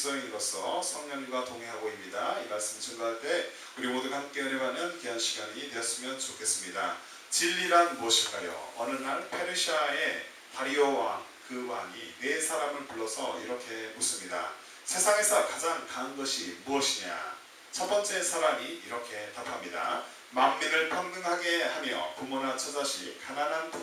그리스도인으로서 성령님과 동행하고입니다. 이 말씀 증거할 때 우리 모두가 함께 은혜받는 귀한 시간이 되었으면 좋겠습니다. 진리란 무엇일까요? 어느 날 페르시아의 다리오 왕, 그 왕이 네 사람을 불러서 이렇게 묻습니다. 세상에서 가장 강한 것이 무엇이냐? 첫 번째 사람이 이렇게 답합니다. 만민을 평등하게 하며 부모나 처자식, 가난도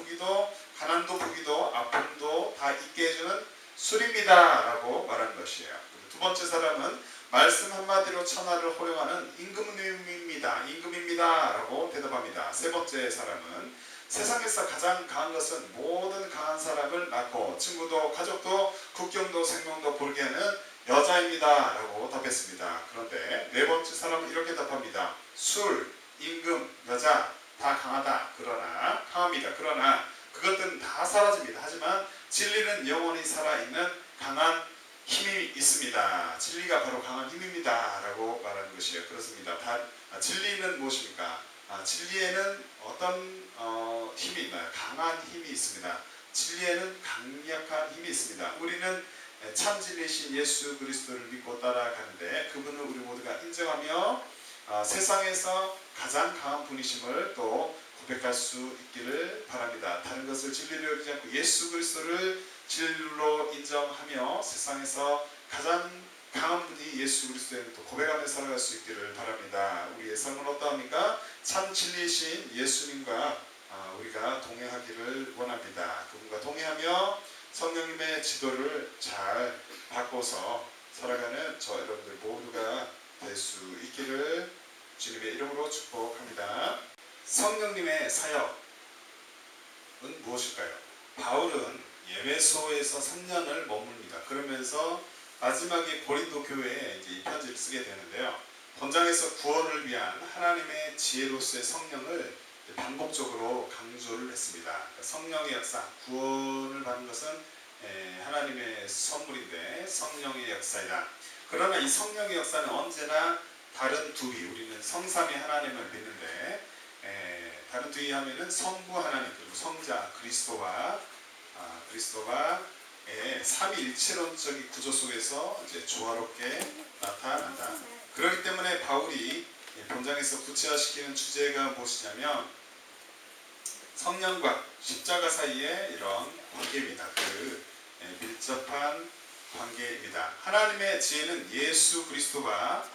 부귀도 아픔도 다 있게 해주는 술입니다 라고 말하는 것이에요. 두 번째 사람은 말씀 한마디로 천하를 호령하는 임금입니다 라고 대답합니다. 세 번째 사람은 세상에서 가장 강한 것은 모든 강한 사람을 낳고 친구도 가족도 국경도 생명도 모르게 하는 여자입니다 라고 답했습니다. 그런데 네 번째 사람은 이렇게 답합니다. 술, 임금, 여자 다 강합니다. 그러나 그것들은 다 사라집니다. 하지만 진리는 영원히 살아있는 강한 힘이 있습니다. 진리가 바로 강한 힘입니다 라고 말하는 것이에요. 그렇습니다. 진리는 무엇입니까? 진리에는 어떤 힘이 있나요? 강한 힘이 있습니다. 진리에는 강력한 힘이 있습니다. 우리는 참 진리신 예수 그리스도를 믿고 따라가는데 그분을 우리 모두가 인정하며 세상에서 가장 강한 분이심을 또 고백할 수 있기를 바랍니다. 다른 것을 진리로 여기지 않고 예수 그리스도를 진리로 인정하며 세상에서 가장 강한 분이 예수 그리스도를 또 고백하며 살아갈 수 있기를 바랍니다. 우리의 삶은 어떠합니까? 참 진리이신 예수님과 우리가 동행하기를 원합니다. 그분과 동행하며 성령님의 지도를 잘 받고서 살아가는 저 여러분들 모두가 될 수 있기를 주님의 이름으로 축복합니다. 성령님의 사역은 무엇일까요? 바울은 에베소에서 3년을 머뭅니다. 그러면서 마지막에 고린도 교회에 이제 이 편지를 쓰게 되는데요. 본장에서 구원을 위한 하나님의 지혜로서의 성령을 반복적으로 강조를 했습니다. 그러니까 성령의 역사, 구원을 받는 것은 하나님의 선물인데 성령의 역사이다. 그러나 이 성령의 역사는 언제나 다른 두위, 우리는 성삼위 하나님을 믿는데 다른 두위 하면은 성부 하나님 그리고 성자 그리스도와 삼위일체론적인 구조 속에서 이제 조화롭게 나타난다. 그렇기 때문에 바울이 본장에서 구체화시키는 주제가 무엇이냐면 성령과 십자가 사이의 이런 관계입니다. 그 밀접한 관계입니다. 하나님의 지혜는 예수 그리스도가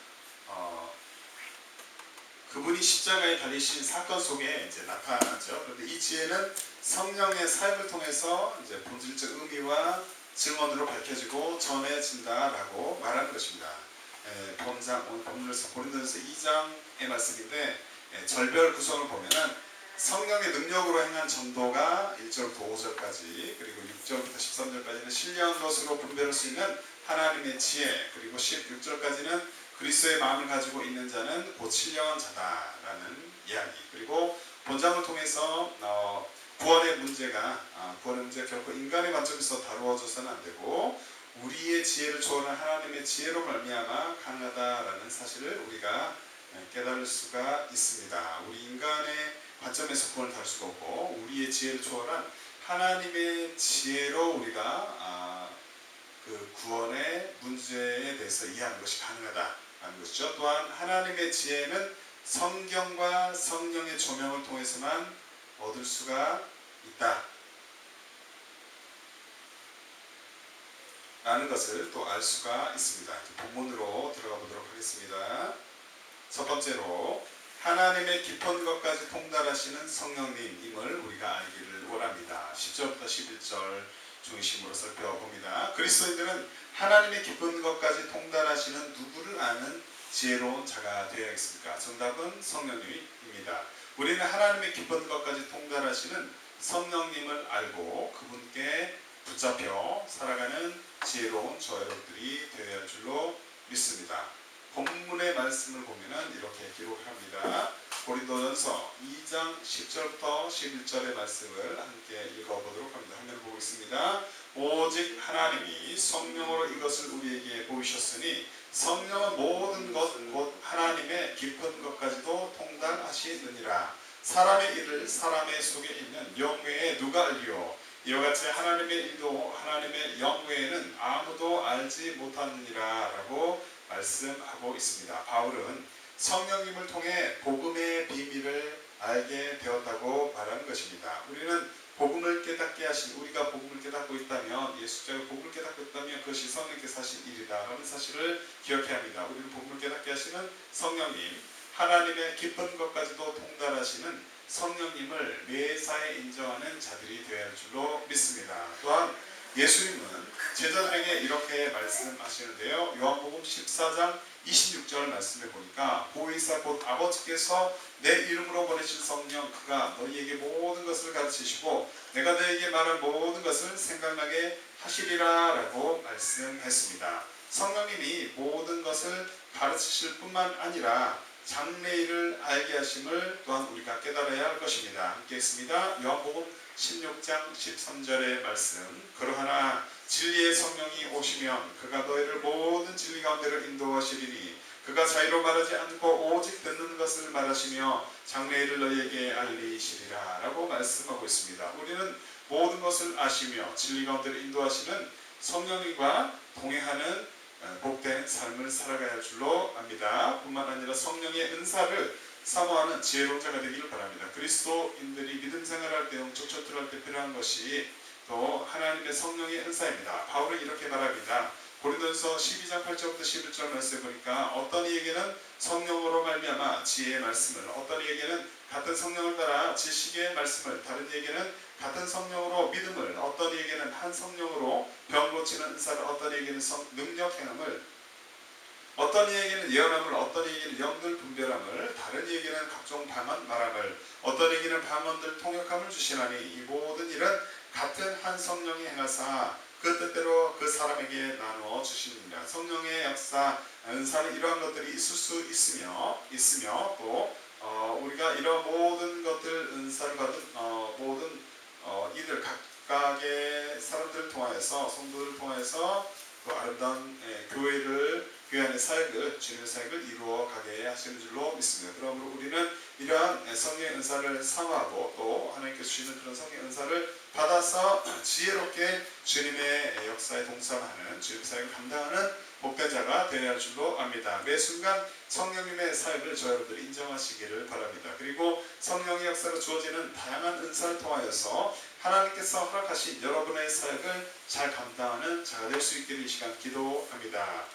그분이 십자가에 달리신 사건 속에 이제 나타나죠. 그런데 이 지혜는 성령의 사역을 통해서 이제 본질적 의미와 증언으로 밝혀지고 전해진다라고 말하는 것입니다. 오늘 본문에서 고린도전서 2장의 말씀인데 절별 구성을 보면은 성령의 능력으로 행한 전도가 1절부터 5절까지 그리고 6절부터 13절까지는 신령한 것으로 분별할 수 있는 하나님의 지혜 그리고 16절까지는 그리스도의 마음을 가지고 있는 자는 곧 신령한 자다라는 이야기 그리고 본장을 통해서 구원의 문제가 결코 인간의 관점에서 다루어져서는 안 되고 우리의 지혜를 초월한 하나님의 지혜로 말미암아 가능하다라는 사실을 우리가 깨달을 수가 있습니다. 우리 인간의 관점에서 구원을 다룰 수가 없고 우리의 지혜를 초월한 하나님의 지혜로 우리가 그 구원의 문제에 대해서 이해하는 것이 가능하다라는 것이죠. 또한 하나님의 지혜는 성경과 성령의 조명을 통해서만 얻을 수가 있다 라는 것을 또 알 수가 있습니다. 본문으로 들어가 보도록 하겠습니다. 첫 번째로 하나님의 깊은 것까지 통달하시는 성령님임을 우리가 알기를 원합니다. 10절부터 11절 중심으로 살펴봅니다. 그리스도인들은 하나님의 깊은 것까지 통달하시는 누구를 아는 지혜로운 자가 되어야겠습니까? 정답은 성령님입니다. 우리는 하나님의 깊은 것까지 통달하시는 성령님을 알고 그분께 붙잡혀 살아가는 지혜로운 저 여러분들이 되어야 할 줄로 믿습니다. 본문의 말씀을 보면 이렇게 기록합니다. 고린도전서 2장 10절부터 11절의 말씀을 함께 읽어보도록 합니다. 화면을 보고 있습니다. 오직 하나님이 성령으로 이것을 우리에게 보이셨으니 성령은 모든 것 곧 하나님의 깊은 것까지도 통달하시느니라. 사람의 일을 사람의 속에 있는 영외에 누가 알리오? 이와 같이 하나님의 일도 하나님의 영 외에는 아무도 알지 못하느니라 라고 말씀하고 있습니다. 바울은 성령님을 통해 복음의 비밀을 알게 되었다고 말하는 것입니다. 우리는 복음을 깨닫게 하신, 우리가 복음을 깨닫고 있다면, 예수자가 복음을 깨닫고 있다면 그것이 성령께서 하신 일이다 라는 사실을 기억해야 합니다. 우리는 복음을 깨닫게 하시는 성령님, 하나님의 깊은 것까지도 통달하시는 성령님을 매사에 인정하는 자들이 되어야 할 줄로 믿습니다. 또한 예수님은 제자들에게 이렇게 말씀하시는데요. 요한복음 14장 26절 말씀해 보니까 보혜사 곧 아버지께서 내 이름으로 보내신 성령 그가 너희에게 모든 것을 가르치시고 내가 너희에게 말한 모든 것을 생각나게 하시리라 라고 말씀했습니다. 성령님이 모든 것을 가르치실 뿐만 아니라 장래일을 알게 하심을 또한 우리가 깨달아야 할 것입니다. 함께 있습니다. 요한복음 16장 13절의 말씀. 그러하나 진리의 성령이 오시면 그가 너희를 모든 진리 가운데로 인도하시리니 그가 자의로 말하지 않고 오직 듣는 것을 말하시며 장래일을 너희에게 알리시리라 라고 말씀하고 있습니다. 우리는 모든 것을 아시며 진리 가운데로 인도하시는 성령님과 동행하는 복된 삶을 살아가야 할 줄로 압니다. 뿐만 아니라 성령의 은사를 사모하는 지혜로운 자가 되기를 바랍니다. 그리스도인들이 믿음 생활할 때, 영적 전투할 때 필요한 것이 또 하나님의 성령의 은사입니다. 바울은 이렇게 말합니다. 고린도전서 12장 8절부터 11절 말씀을 보니까 어떤 이에게는 성령으로 말미암아 지혜의 말씀을, 어떤 이에게는 같은 성령을 따라 지식의 말씀을, 다른 이에게는 같은 성령으로 믿음을, 어떤 이에게는 한 성령으로 병 고치는 은사를, 어떤 이에게는 능력 행함을, 어떤 이에게는 예언함을, 어떤 이에게는 영들 분별함을, 다른 이에게는 각종 방언 말함을, 어떤 이에게는 방언들 통역함을 주시나니 이 모든 일은 같은 한 성령이 행하사 그 뜻대로 그 사람에게 나누어 주시느니라. 성령의 역사, 은사는 이러한 것들이 있을 수 있으며 또 우리가 이런 모든 것들 은사를 받은 모든 이들 각각의 사람들을 통하여서, 성도를 통하여서 그 아름다운 교회 안의 사역을, 주님의 사역을 이루어 가게 하시는 줄로 믿습니다. 그러므로 우리는 이러한 성령의 은사를 사모하고 또 하나님께서 주시는 그런 성령의 은사를 받아서 지혜롭게 주님의 역사에 동참하는, 주님의 사역을 감당하는 복된 자가 되어야 할 줄로 압니다. 매 순간 성령님의 사역을 저 여러분들이 인정하시기를 바랍니다. 그리고 성령의 역사로 주어지는 다양한 은사를 통하여서 하나님께서 허락하신 여러분의 사역을 잘 감당하는 자가 될 수 있기를 이 시간 기도합니다.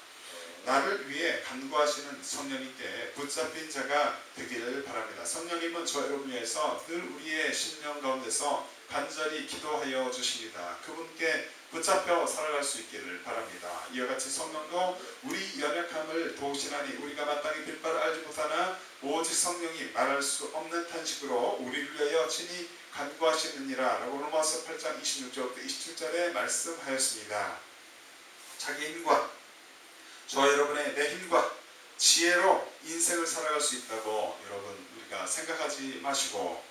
나를 위해 간구하시는 성령님께 붙잡힌 자가 되기를 바랍니다. 성령님은 저 여러분을 위해서 늘 우리의 심령 가운데서 간절히 기도하여 주십니다. 그분께 붙잡혀 살아갈 수 있기를 바랍니다. 이와 같이 성령도 우리 연약함을 도우시나니 우리가 마땅히 빌 바를 알지 못하나 오직 성령이 말할 수 없는 탄식으로 우리를 위하여 친히 간구하시느니라 라고 로마서 8장 26절부터 27절에 말씀하였습니다. 자기 힘과 저 여러분의 내 힘과 지혜로 인생을 살아갈 수 있다고 여러분 우리가 생각하지 말고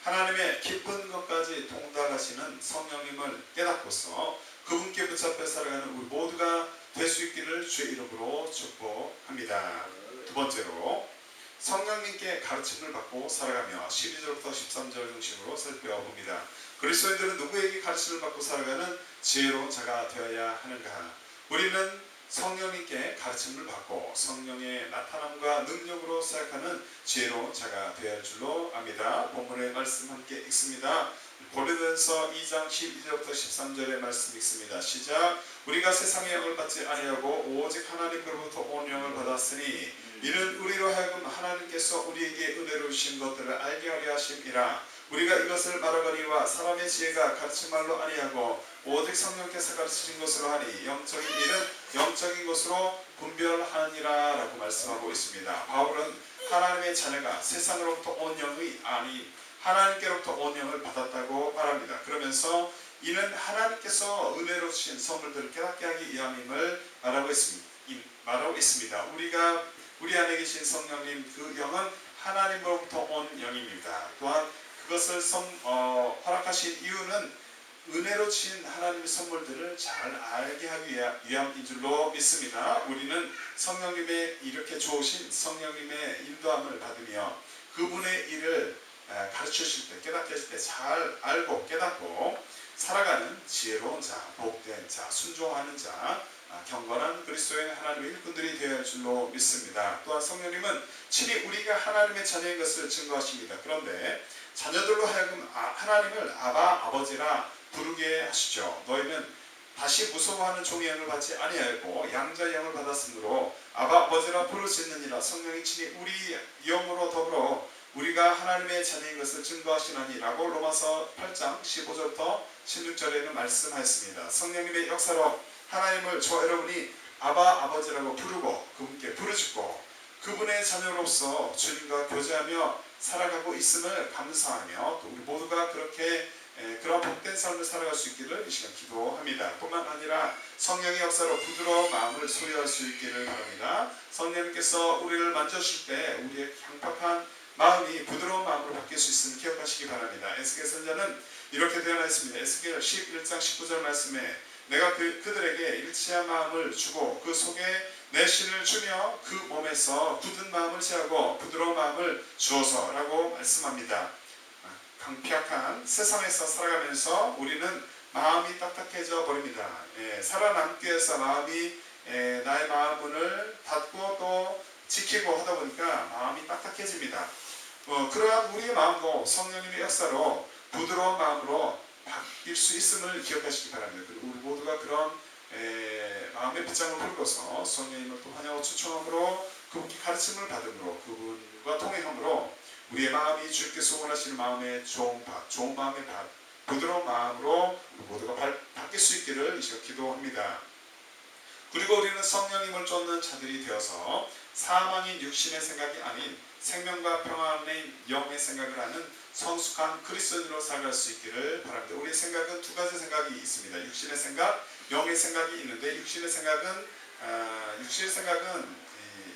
하나님의 깊은 것까지 동달하시는 성령님을 깨닫고서 그분께 붙잡혀 살아가는 우리 모두가 될 수 있기를 주의 이름으로 축복합니다. 두 번째로 성령님께 가르침을 받고 살아가며 12절부터 13절 중심으로 살펴봅니다. 그리스도인들은 누구에게 가르침을 받고 살아가는 지혜로운 자가 되어야 하는가? 우리는 성령님께 가르침을 받고 성령의 나타남과 능력으로 사역하는 지혜로운 자가 되어야 할 줄로 압니다. 본문의 말씀 함께 읽습니다. 고린도전서 2장 12절부터 13절의 말씀 읽습니다. 시작. 우리가 세상의 영을 받지 아니하고 오직 하나님으로부터 온 영을 받았으니 이는 우리로 하여금 하나님께서 우리에게 은혜로 주신 것들을 알게 하려 하심이라. 우리가 이것을 말하거니와 사람의 지혜가 가르친 말로 아니하고 오직 성령께서 가르치신 것으로 하니 영적인 일은 영적인 것으로 분별하니라 라고 말씀하고 있습니다. 바울은 하나님의 자녀가 세상으로부터 온 영이 아닌 하나님께로부터 온 영을 받았다고 말합니다. 그러면서 이는 하나님께서 은혜로 주신 선물들을 깨닫게 하기 위함임을 말하고 있습니다. 우리 안에 계신 성령님 그 영은 하나님으로부터 온 영입니다. 또한 그것을 허락하신 이유는 은혜로 주신 하나님의 선물들을 잘 알게 하기 위함인 줄로 믿습니다. 우리는 성령님의 이렇게 좋으신 성령님의 인도함을 받으며 그분의 일을 가르치실 때, 깨닫게 하실 때 잘 알고 깨닫고 살아가는 지혜로운 자, 복된 자, 순종하는 자, 경건한 그리스도의 하나님의 일꾼들이 되어야 할 줄로 믿습니다. 또한 성령님은 친히 우리가 하나님의 자녀인 것을 증거하십니다. 그런데 자녀들로 하여금 하나님을 아바 아버지라 부르게 하시죠. 너희는 다시 무서워하는 종의 영을 받지 아니하였고 양자의 영을 받았으므로 아바 아버지라 부르짖느니라. 성령이 친히 우리 영으로 더불어 우리가 하나님의 자녀인 것을 증거하시나니라고 로마서 8장 15절부터 16절에는 말씀하였습니다. 성령님의 역사로 하나님을 저와 여러분이 아바 아버지라고 부르고 그분께 부르짖고 그분의 자녀로서 주님과 교제하며 살아가고 있음을 감사하며 또 우리 모두가 그렇게 그런 복된 삶을 살아갈 수 있기를 이 시간 기도합니다. 뿐만 아니라 성령의 역사로 부드러운 마음을 소유할 수 있기를 바랍니다. 성령님께서 우리를 만져주실 때 우리의 향팍한 마음이 부드러운 마음으로 바뀔 수 있음을 기억하시기 바랍니다. 에스겔 선지자는 이렇게 되어나 있습니다. 에스겔 11장 19절 말씀에 내가 그들에게 일치한 마음을 주고 그 속에 내 신을 주며 그 몸에서 굳은 마음을 제하고 부드러운 마음을 주어서 라고 말씀합니다. 강팍한 세상에서 살아가면서 우리는 마음이 딱딱해져 버립니다. 살아남기 위해서 마음이 나의 마음을 닫고 또 지키고 하다 보니까 마음이 딱딱해집니다. 그러한 우리의 마음도 성령님의 역사로 부드러운 마음으로 바뀔 수 있음을 기억하시기 바랍니다. 그리고 우리 모두가 그런 마음의 빗장을 풀고서 성령님을 또 환영하고 추천함으로 그분께 가르침을 받음으로 그분과 통행함으로 우리의 마음이 주께서 원하시는 마음의 좋은 마음의 부드러운 마음으로 우리 모두가 바뀔 수 있기를 이 시간 기도합니다. 그리고 우리는 성령님을 쫓는 자들이 되어서 사망인 육신의 생각이 아닌 생명과 평안의 영의 생각을 하는 성숙한 그리스도인으로 살아갈 수 있기를 바랍니다. 우리의 생각은 두 가지 생각이 있습니다. 육신의 생각, 영의 생각이 있는데 육신의 생각은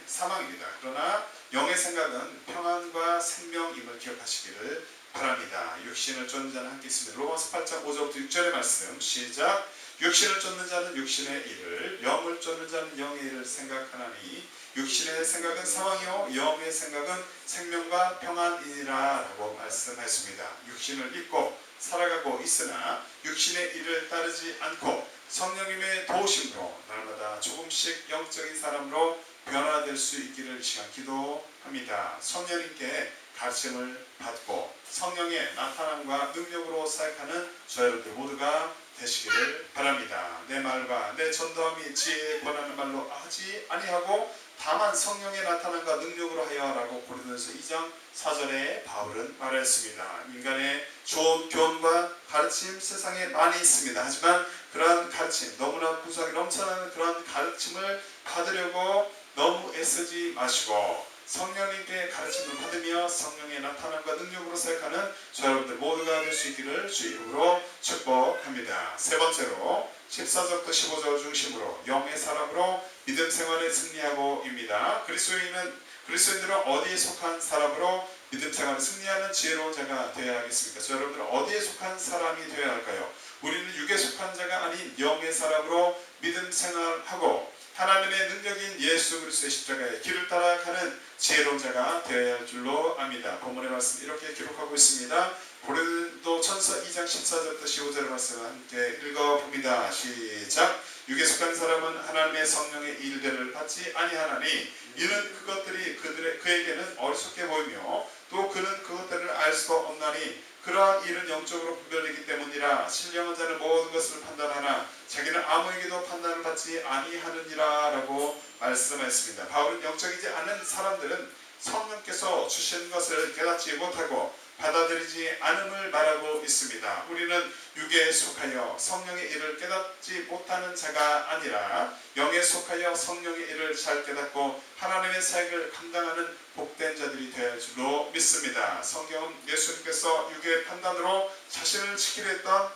사망입니다. 그러나 영의 생각은 평안과 생명임을 기억하시기를 바랍니다. 육신을 쫓는 자는 함께 있습니다. 로마서 8장 5절부터 6절의 말씀 시작. 육신을 쫓는 자는 육신의 일을, 영을 쫓는 자는 영의 일을 생각하나니 육신의 생각은 사망이요 영의 생각은 생명과 평안이니라 라고 말씀하였습니다. 육신을 입고 살아가고 있으나 육신의 일을 따르지 않고 성령님의 도우심으로 날마다 조금씩 영적인 사람으로 변화될 수 있기를 시간 기도합니다. 성령님께 가르침을 받고 성령의 나타남과 능력으로 사역하는 저 여러분들 모두가 되시기를 바랍니다. 내 말과 내 전도함이 지혜에 권하는 말로 하지 아니하고 다만 성령의 나타남과 능력으로 하여 라고 고린도전서 2장 4절에 바울은 말했습니다. 인간의 좋은 교훈과 가르침 세상에 많이 있습니다. 하지만 그러한 가르침 너무나 구수하게 넘쳐나는 그러한 가르침을 받으려고 너무 애쓰지 마시고 성령님께 가르침을 받으며 성령의 나타남과 능력으로 사역하는 저 여러분들 모두가 될 수 있기를 주 이름으로 축복합니다. 세 번째로 14절부터 15절 중심으로 영의 사람으로 믿음 생활에 승리하고입니다. 그리스도인들은 어디에 속한 사람으로 믿음 생활을 승리하는 지혜로운 자가 되어야 하겠습니까? 저 여러분들은 어디에 속한 사람이 되어야 할까요? 우리는 육에 속한 자가 아닌 영의 사람으로 믿음 생활하고 하나님의 능력인 예수 그리스도의 십자가의 길을 따라가는 지혜로운 자가 되어야 할 줄로 압니다. 본문의 말씀 이렇게 기록하고 있습니다. 고린도전서 2장 14절부터 15절의 말씀을 함께 읽어봅니다. 시작. 육에 속한 사람은 하나님의 성령의 일들을 받지 아니하나니 이는 그것들이 그에게는 어리석게 보이며 또 그는 그것들을 알 수가 없나니 그러한 일은 영적으로 분별되기 때문이라. 신령한 자는 모든 것을 판단하나 자기는 아무에게도 판단을 받지 아니하느니라 라고 말씀하였습니다. 바울은 영적이지 않은 사람들은 성령께서 주신 것을 깨닫지 못하고 받아들이지 않음을 말하고 있습니다. 우리는 육에 속하여 성령의 일을 깨닫지 못하는 자가 아니라 영에 속하여 성령의 일을 잘 깨닫고 하나님의 사역을 감당하는 복된 자들이 될 줄로 믿습니다. 성경은 예수님께서 육의 판단으로 자신을 지키려 했던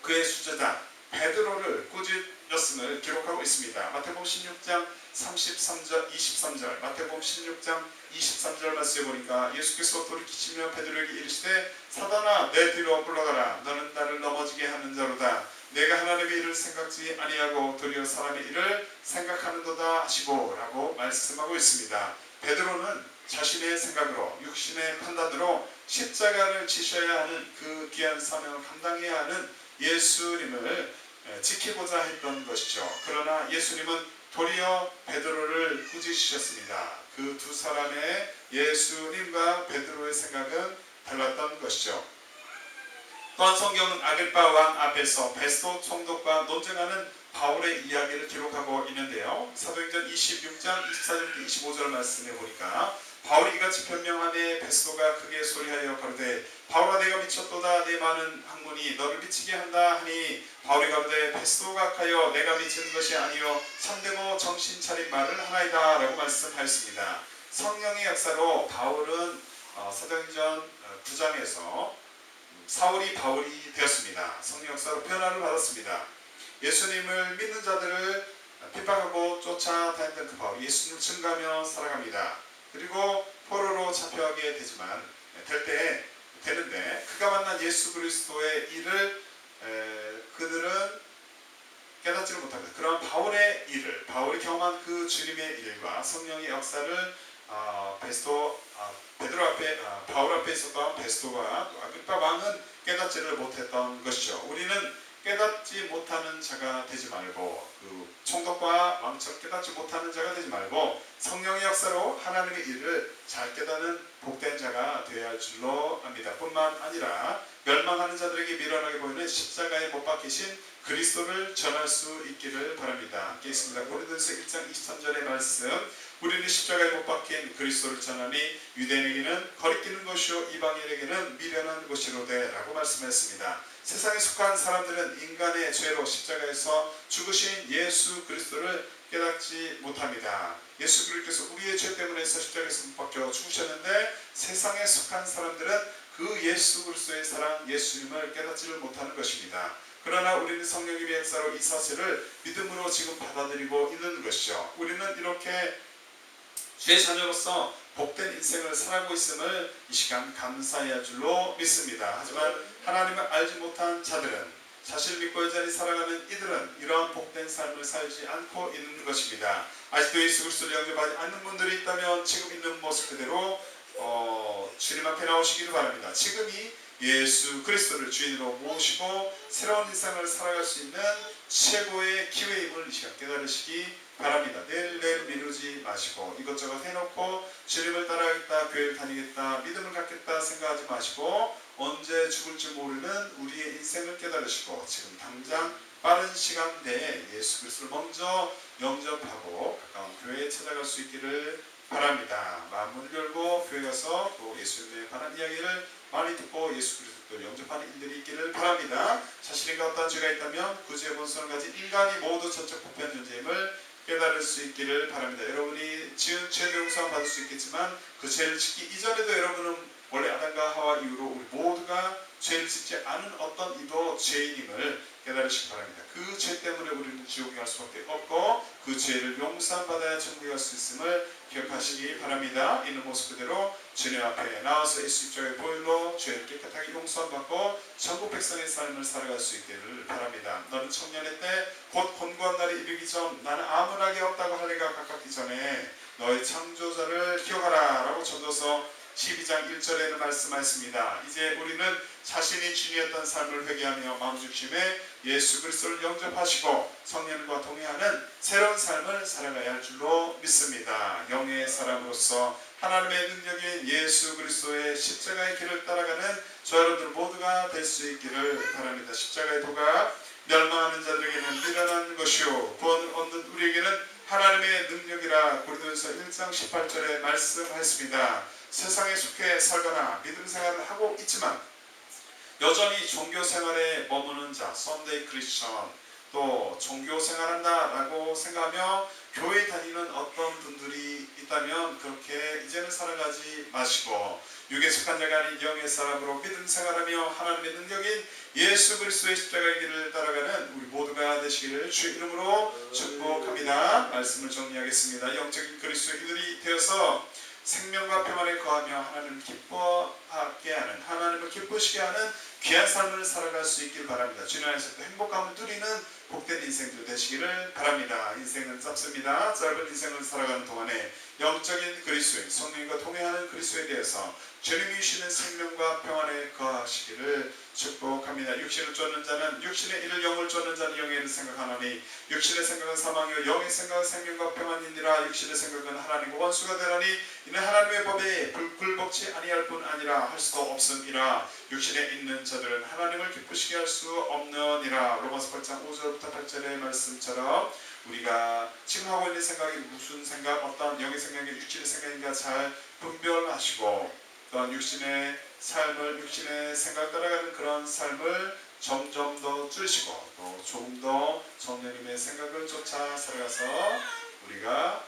그의 수제자 베드로를 꾸짖었음을 기록하고 있습니다. 마태복음 16장 33절 23절 마태복음 16장 23절 말씀에 보니까 예수께서 돌이키시며 베드로에게 이르시되 사단아 내 뒤로 물러가라. 너는 나를 넘어지게 하는 자로다. 내가 하나님의 일을 생각지 아니하고 도리어 사람의 일을 생각하는도다 하시고 라고 말씀하고 있습니다. 베드로는 자신의 생각으로 육신의 판단으로 십자가를 지셔야 하는 그 귀한 사명을 감당해야 하는 예수님을 지키고자 했던 것이죠. 그러나 예수님은 도리어 베드로를 꾸짖으셨습니다. 그 두 사람의 예수님과 베드로의 생각은 달랐던 것이죠. 또한 성경은 아글파 왕 앞에서 베스도 총독과 논쟁하는 바울의 이야기를 기록하고 있는데요. 사도행전 26장 24절부터 25절 말씀해 보니까 바울이 이같이 변명하매 베스도가 크게 소리하여 가로되 바울아 내가 미쳤도다 내 많은 학문이 너를 미치게 한다 하니 바울이 가로되 베스도가 하여 내가 미치는 것이 아니요 참되고 정신 차린 말을 하나이다 라고 말씀하였습니다. 성령의 역사로 바울은 사도행전 9장에서 사울이 바울이 되었습니다. 성령 역사로 변화를 받았습니다. 예수님을 믿는 자들을 핍박하고 쫓아다녔던 그 바울이 예수님을 증거하며 살아갑니다. 그리고 포로로 잡혀가게 되지만 되는데 그가 만난 예수 그리스도의 일을 그들은 깨닫지를 못합니다. 그런 바울의 일을 바울이 경험한 그 주님의 일과 성령의 역사를 베드로 앞에 바울 앞에 있었던 베스도와 아글파 왕은 깨닫지를 못했던 것이죠. 우리는 깨닫지 못하는 자가 되지 말고 그 총독과 왕처럼 깨닫지 못하는 자가 되지 말고 성령의 역사로 하나님의 일을 잘 깨닫는 복된 자가 되어야 할 줄로 압니다. 뿐만 아니라 멸망하는 자들에게 미련하게 보이는 십자가에 못 박히신 그리스도를 전할 수 있기를 바랍니다. 함께 있습니다. 고린도전서 1장 23절의 말씀 우리는 십자가에 못 박힌 그리스도를 전하니 유대인에게는 거리끼는 것이요 이방인에게는 미련한 것이로되 라고 말씀했습니다. 세상에 속한 사람들은 인간의 죄로 십자가에서 죽으신 예수 그리스도를 깨닫지 못합니다. 예수 그리스도께서 우리의 죄 때문에 십자가에서 못 박혀 죽으셨는데 세상에 속한 사람들은 그 예수 그리스도의 사랑 예수님을 깨닫지를 못하는 것입니다. 그러나 우리는 성령님의 역사로 이 사실을 믿음으로 지금 받아들이고 있는 것이죠. 우리는 이렇게 주의 자녀로서 복된 인생을 살아가고 있음을 이 시간 감사해야 할 줄로 믿습니다. 하지만 하나님을 알지 못한 자들은 자신을 믿고 여전히 살아가는 이들은 이러한 복된 삶을 살지 않고 있는 것입니다. 아직도 예수 그리스도를 영접하지 않는 분들이 있다면 지금 있는 모습 그대로 주님 앞에 나오시기를 바랍니다. 지금이 예수 그리스도를 주인으로 모시고 새로운 인생을 살아갈 수 있는 최고의 기회임을 이 시간 깨달으시기 바랍니다. 내일 미루지 마시고 이것저것 해놓고 주님을 따라가겠다, 교회를 다니겠다, 믿음을 갖겠다 생각하지 마시고 언제 죽을지 모르는 우리의 인생을 깨달으시고 지금 당장 빠른 시간 내에 예수 그리스도를 먼저 영접하고 가까운 교회에 찾아갈 수 있기를 바랍니다. 마음을 열고 교회 가서 또 예수님에 관한 이야기를 많이 듣고 예수 그리스도를 영접하는 일들이 있기를 바랍니다. 자신에게 어떤 죄가 있다면 그 죄의 본성을 가진 인간이 모두 전적 부패한 존재임을 깨달을 수 있기를 바랍니다. 여러분이 지은 죄도 용서를 받을 수 있겠지만 그 죄를 짓기 이전에도 여러분은 원래 아담과 하와 이후로 우리 모두가 죄를 짓지 않은 어떤 이도 죄인임을 깨달으시기 바랍니다. 그 죄 때문에 우리는 지옥에 갈 수밖에 없고 그 죄를 용서받아야 천국에 갈 수 있음을 기억하시기 바랍니다. 있는 모습 그대로 주님 앞에 나와서 예수 십자가의 보혈로 죄를 깨끗하게 용서받고 천국 백성의 삶을 살아갈 수 있기를 바랍니다. 너는 청년의 때 곧 곤고한 날이 이르기 전 나는 아무 낙이 없다고 할 해가 가깝기 전에 너의 창조자를 기억하라 라고 전도서 12장 1절에는 말씀하였습니다. 이제 우리는 자신이 주인이었던 삶을 회개하며 마음중심에 예수 그리스도를 영접하시고 성령과 동행하는 새로운 삶을 살아가야 할 줄로 믿습니다. 영의 사람으로서 하나님의 능력인 예수 그리스도의 십자가의 길을 따라가는 저 여러분들 모두가 될 수 있기를 바랍니다. 십자가의 도가 멸망하는 자들에게는 미련한 것이요 구원을 얻는 우리에게는 하나님의 능력이라 고린도전서 1장 18절에 말씀하였습니다. 세상에 속해 살거나 믿음 생활을 하고 있지만 여전히 종교 생활에 머무는 자, 썬데이 크리스천, 또 종교 생활한다라고 생각하며 교회 다니는 어떤 분들이 있다면 그렇게 이제는 살아가지 마시고 육에 속한 자가 아닌 영의 사람으로 믿음 생활하며 하나님의 능력인 예수 그리스도의 십자가의 길을 따라가는 우리 모두가 되시기를 주의 이름으로 축복합니다. 말씀을 정리하겠습니다. 영적인 그리스도의 이들이 되어서 생명과 평안에 거하며 하나님을 기뻐하게 하는, 하나님을 기쁘시게 하는 귀한 삶을 살아갈 수 있길 바랍니다. 주님 안에서 행복감을 누리는 복된 인생도 되시기를 바랍니다. 인생은 짧습니다. 짧은 인생을 살아가는 동안에 영적인 그리스도인, 성령과 동행하는 그리스도에 대해서 주님이 주시는 생명과 평안에 거하시기를 축복합니다. 육신을 쫓는 자는 육신의 일을, 영을 쫓는 자는 영의 일을 생각하노니 육신의 생각은 사망이요 영의 생각은 생명과 평안이니라. 육신의 생각은 하나님과 원수가 되나니 이는 하나님의 법에 굴복치 아니할 뿐 아니라 할 수도 없음이라. 육신에 있는 자들은 하나님을 기쁘시게 할 수 없느니라. 로마서 8장 5절부터 8절의 말씀처럼 우리가 지금 하고 있는 생각이 무슨 생각, 어떤 영의 생각이 육신의 생각인가 잘 분별하시고, 또한 육신의 삶을, 육신의 생각 따라가는 그런 삶을 점점 더 줄이시고 또 조금 더 성령님의 생각을 쫓아 살아가서 우리가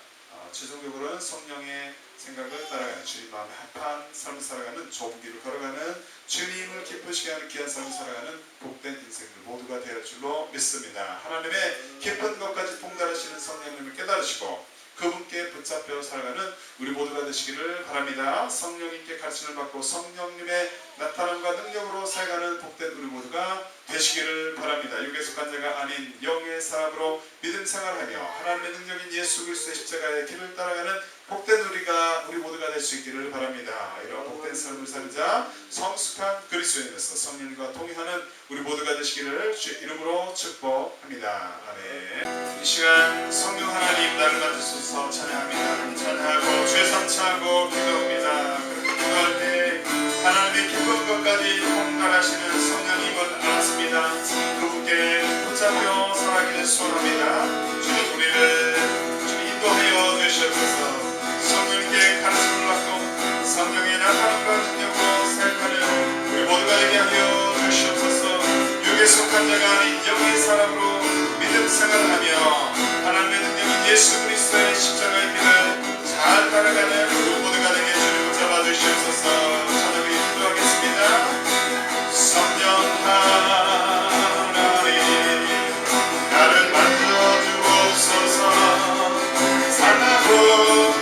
최종적으로는 성령의 생각을 따라가는, 주님 마음에 합한 삶을 살아가는, 좋은 길을 걸어가는, 주님을 기쁘시게 하는 귀한 삶을 살아가는 복된 인생들 모두가 되어 줄로 믿습니다. 하나님의 깊은 것까지 통달하시는 성령님을 깨달으시고 그분께 붙잡혀 살아가는 우리 모두가 되시기를 바랍니다. 성령님께 가르침을 받고 성령님의 나타남과 능력으로 살아가는 복된 우리 모두가 되시기를 바랍니다. 육에 속한 자가 아닌 영의 사람으로 믿음 생활하며 하나님의 능력인 예수 그리스도의 십자가의 길을 따라가는 복된 우리 모두가 될 수 있기를 바랍니다. 이런 복된 삶을 살자 성숙한 그리스도인으로서 성령님과 동행하는 우리 모두가 되시기를 주 이름으로 축복합니다. 아멘. 이 시간 성령 하나님 나를 만드소서 찬양합니다. 찬양하고 주의 삼차하고 기도합니다. 그렇게 기도할 때 하나님의 기쁜 것까지 통달하시는 성령님을 알았습니다. 그분께 붙잡혀 살아가기를 소원합니다. 주님 우리를 인도하여 주시옵소서. 성령님께 가르침을 받고 성령의 나타남과 능력으로 살아가는 우리 모두가 되게 하여 주시옵소서. 육에 속한 자가 아닌 영의 사람으로 믿음 생활하며 하나님의 능력인 예수 그리스도의 십자가의 길을 잘 따라가는 우리 모두가 되게 주님 붙잡아 주시옵소서. 찬양을 기도하겠습니다. 성령 하나님 나를 만져 주옵소서. 살라고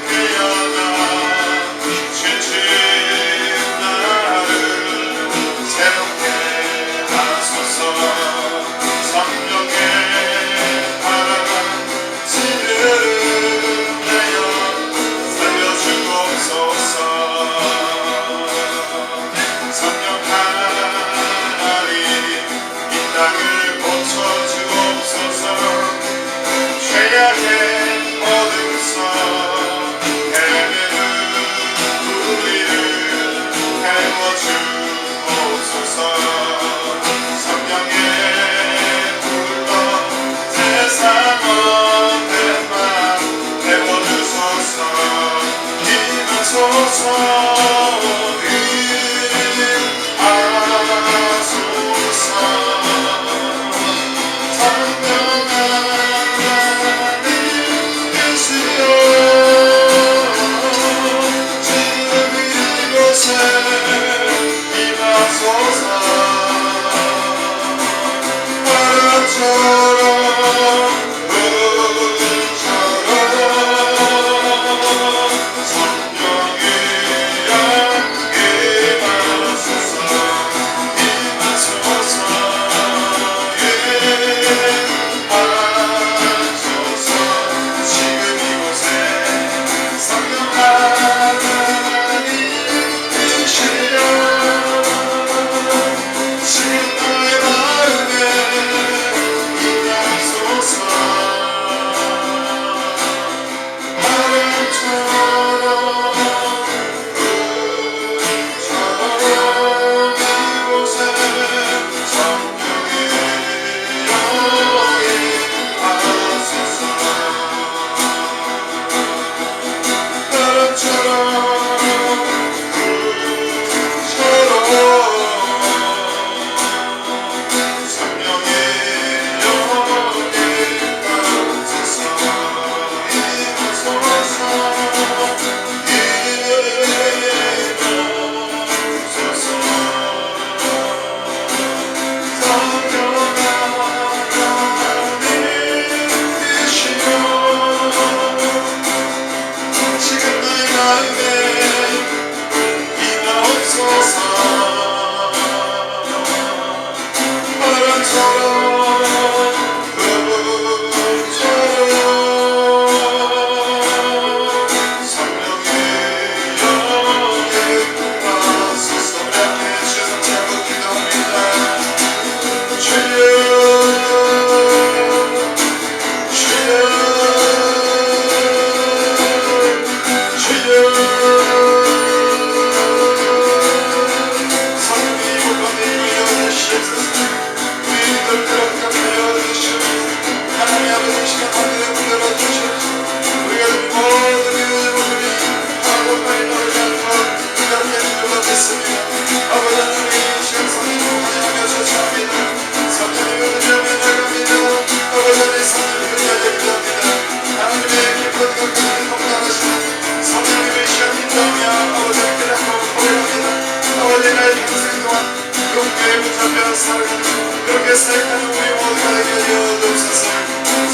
살아가는 그렇게 살아가는 우리 모두가 되게 하여 주옵소서.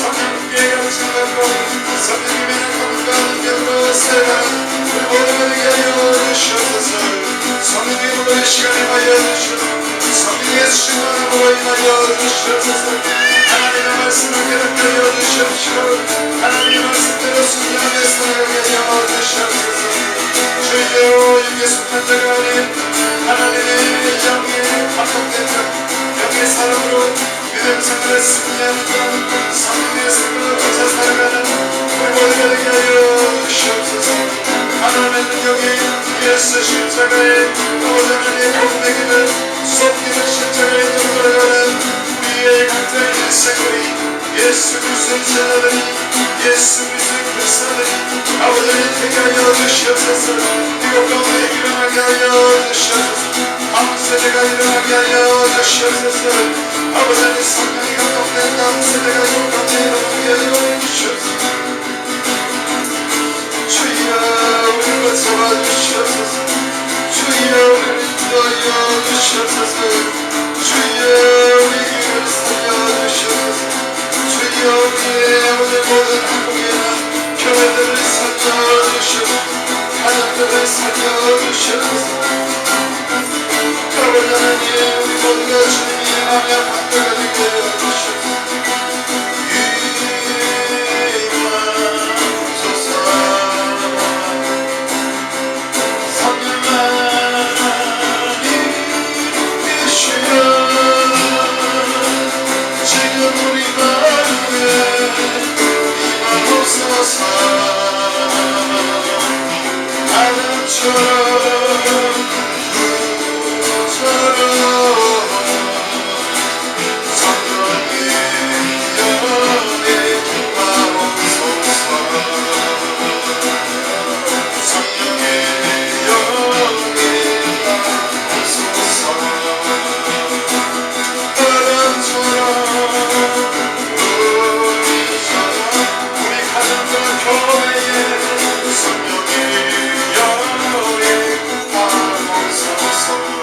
성령님께 감사를 받고 성령님의 능력과 능력으로 살아가는 우리 모두가 되게 하여 주시옵소서. 성령의 물의 시간에 하여 주시옵소서. 성령의 충만함으로 인하여 주시옵소서. 하나님의 말씀을 깨닫게 하여 주시옵시고 하나님의 말씀대로 순종하며 살아가게 하여 주시옵소서. 주여 여기 속한 자가 아닌 하나님의 영에 감동된 자 영의 사람으로 믿음 생활을 승리하는 자 성령의 생활을 거쳐 살아가는 우리 모두가 되게 하여 주시옵소서. 하나님의 능력이 예수 십자가의 아버지 하나님의 공백임을 쏟기는 십자가의 정도로 가는 우리의 각자의 인생들이 예수 그리스도의 제자들이 예수 그리스도의 불사들이 아버지를 되게 하여 주시옵소서. 이곳 가운데 일어나게 하여 주시옵소서. 다음 세대가 일어나게 하여 주시옵소서. 아버지의 성령이 감동된 다음 세대가 이곳 가운데 일어나게 하여 주시옵소서. 주여 우리를 거쳐와 주시옵소서. 주여 우리를 인도하여 주시옵소서. 주여 우리 교회를 살려주시옵소서. 주여 우리의 오늘 모든 한국에는 교회들을 살려주시옵소서. 가정들을 살려주시옵소서. 아버지 하나님 우리 모두가 주님이 임하며 반대가 되게 하여 주시옵소서. 임하소서. 성령님 이시여 지금 우리 마음에 임하옵소서. 바람처럼 불처럼 성령의 영에 임하옵소서. 성령의 영에 임하옵소서. 바람처럼 불처럼 우리 가정과 교회에 성령의 영에 임하옵소서.